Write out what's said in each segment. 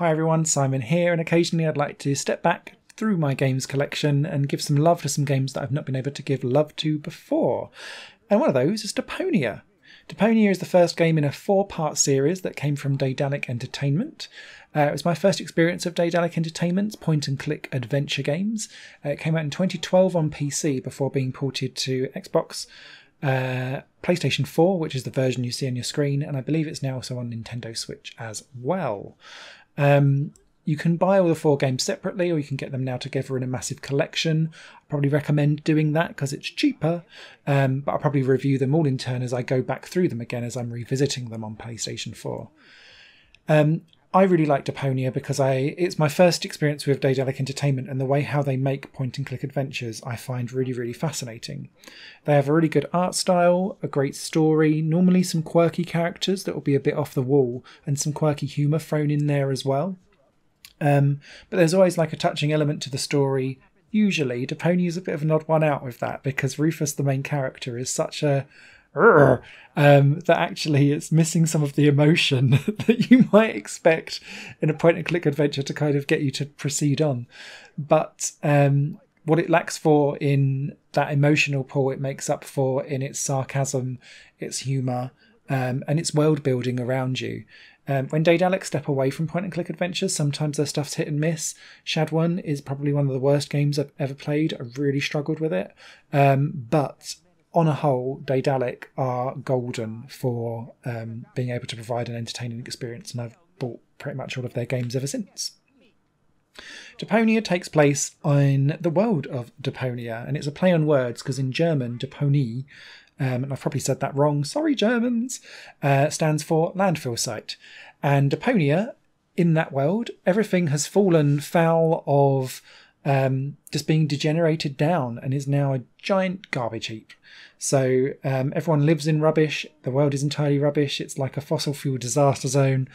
Hi everyone, Simon here, and occasionally I'd like to step back through my games collection and give some love to some games that I've not been able to give love to before. And one of those is Deponia. Deponia is the first game in a 4-part series that came from Daedalic Entertainment. It was my first experience of Daedalic Entertainment's point-and-click adventure games. It came out in 2012 on PC before being ported to Xbox, PlayStation 4, which is the version you see on your screen, and I believe it's now also on Nintendo Switch as well. You can buy all the 4 games separately, or you can get them now together in a massive collection. I probably recommend doing that because it's cheaper, but I'll probably review them all in turn as I go back through them again as I'm revisiting them on PlayStation 4. I really like Deponia because it's my first experience with Daedalic Entertainment, and the way how they make point-and-click adventures I find really, really fascinating. They have a really good art style, a great story, normally some quirky characters that will be a bit off the wall, and some quirky humour thrown in there as well. But there's always like a touching element to the story. Usually, Deponia is a bit of an odd one out with that, because Rufus, the main character, is such a that actually it's missing some of the emotion that you might expect in a point-and-click adventure to kind of get you to proceed on. But what it lacks for in that emotional pull, it makes up for in its sarcasm, its humour, and its world building around you. When Daedalic step away from point-and-click adventures, sometimes their stuff's hit and miss. Shadowrun is probably one of the worst games I've ever played. I really struggled with it. But on a whole, Daedalic are golden for being able to provide an entertaining experience, and I've bought pretty much all of their games ever since. Deponia takes place in the world of Deponia, and it's a play on words because in German, Deponie, and I've probably said that wrong, sorry Germans, stands for landfill site. And Deponia, in that world, everything has fallen foul of just being degenerated down and is now a giant garbage heap. So everyone lives in rubbish, the world is entirely rubbish, it's like a fossil fuel disaster zone,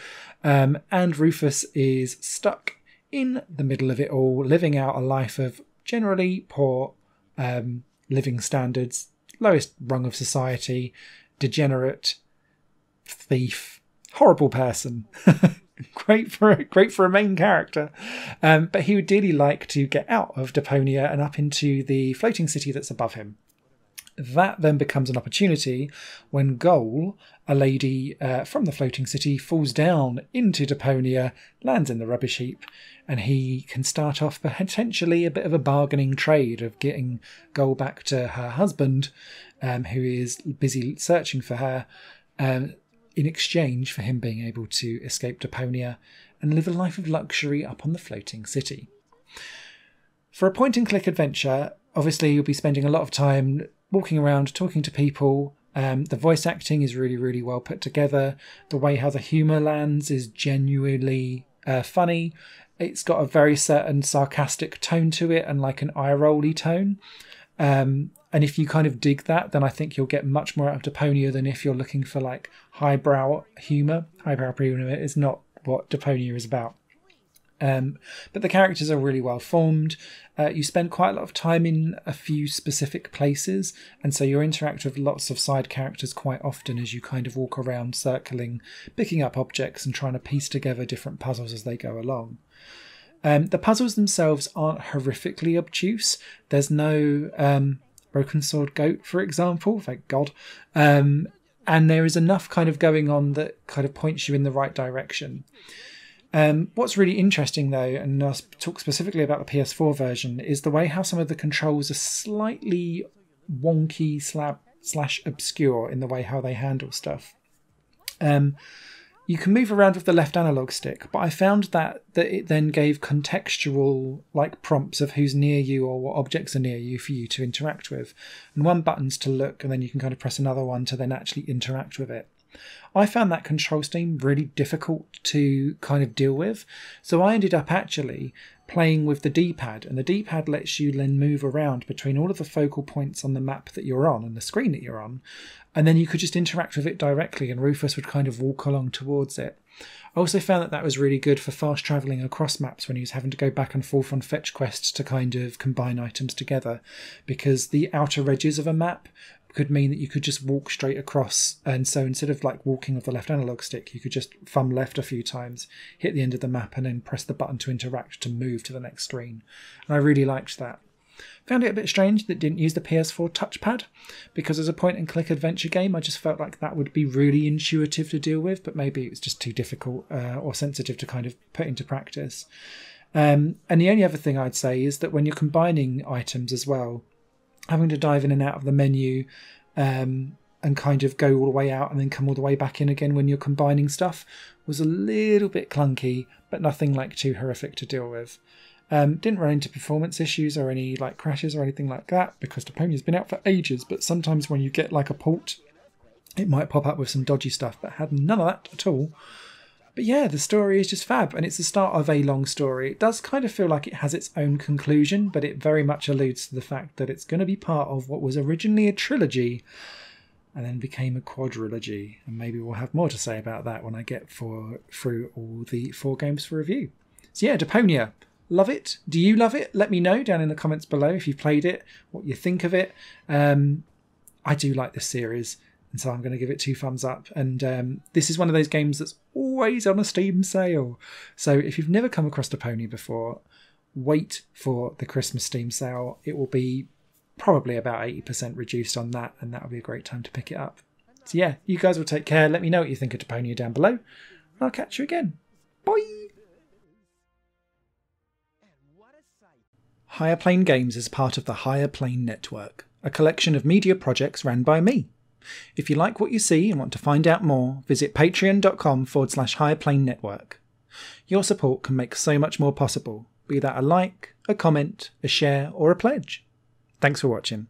and Rufus is stuck in the middle of it all, living out a life of generally poor living standards, lowest rung of society, degenerate, thief, horrible person. Great for a main character, but he would dearly like to get out of Deponia and up into the floating city that's above him. That then becomes an opportunity when Goal, a lady from the floating city, falls down into Deponia, lands in the rubbish heap, and he can start off potentially a bit of a bargaining trade of getting Goal back to her husband, who is busy searching for her, in exchange for him being able to escape Deponia and live a life of luxury up on the floating city. For a point-and-click adventure, obviously you'll be spending a lot of time walking around, talking to people. The voice acting is really, really well put together. The way how the humour lands is genuinely funny. It's got a very certain sarcastic tone to it and like an eye-rolly tone. And if you kind of dig that, then I think you'll get much more out of Deponia than if you're looking for like highbrow humour. Highbrow humour is not what Deponia is about. But the characters are really well formed. You spend quite a lot of time in a few specific places, and so you interact with lots of side characters quite often as you kind of walk around circling, picking up objects and trying to piece together different puzzles as they go along. The puzzles themselves aren't horrifically obtuse. There's no broken sword goat, for example, thank God. And there is enough kind of going on that kind of points you in the right direction. What's really interesting though, and I'll talk specifically about the PS4 version, is the way how some of the controls are slightly wonky / obscure in the way how they handle stuff. You can move around with the left analog stick, but I found that it then gave contextual like prompts of who's near you or what objects are near you for you to interact with. And one button's to look, and then you can kind of press another one to then actually interact with it. I found that control scheme really difficult to kind of deal with, so I ended up actually playing with the D-pad, and the D-pad lets you then move around between all of the focal points on the map that you're on and the screen that you're on, and then you could just interact with it directly and Rufus would kind of walk along towards it. I also found that was really good for fast travelling across maps when he was having to go back and forth on fetch quests to kind of combine items together, because the outer edges of a map could mean that you could just walk straight across. And so instead of like walking with the left analog stick, you could just thumb left a few times, hit the end of the map, and then press the button to interact to move to the next screen. And I really liked that. Found it a bit strange that it didn't use the PS4 touchpad, because as a point-and-click adventure game, I just felt like that would be really intuitive to deal with, but maybe it was just too difficult or sensitive to kind of put into practice. And the only other thing I'd say is that when you're combining items as well, having to dive in and out of the menu and kind of go all the way out and then come all the way back in again when you're combining stuff was a little bit clunky, but nothing like too horrific to deal with. Didn't run into performance issues or any like crashes or anything like that, because Deponia's been out for ages, but sometimes when you get like a port, it might pop up with some dodgy stuff, but had none of that at all. But yeah, the story is just fab, and it's the start of a long story. It does kind of feel like it has its own conclusion, but it very much alludes to the fact that it's going to be part of what was originally a trilogy and then became a quadrilogy. And maybe we'll have more to say about that when I get through all the 4 games for review. So yeah, Deponia. Love it. Do you love it? Let me know down in the comments below if you've played it, what you think of it. I do like this series, and so I'm going to give it 2 thumbs up. And this is one of those games that's always on a Steam sale. So if you've never come across Deponia before, wait for the Christmas Steam sale. It will be probably about 80% reduced on that, and that'll be a great time to pick it up. So yeah, you guys will take care. Let me know what you think of Deponia down below, and I'll catch you again. Bye! Higher Plane Games is part of the Higher Plane Network, a collection of media projects ran by me. If you like what you see and want to find out more, visit patreon.com/Higher Plane Network. Your support can make so much more possible, be that a like, a comment, a share, or a pledge. Thanks for watching.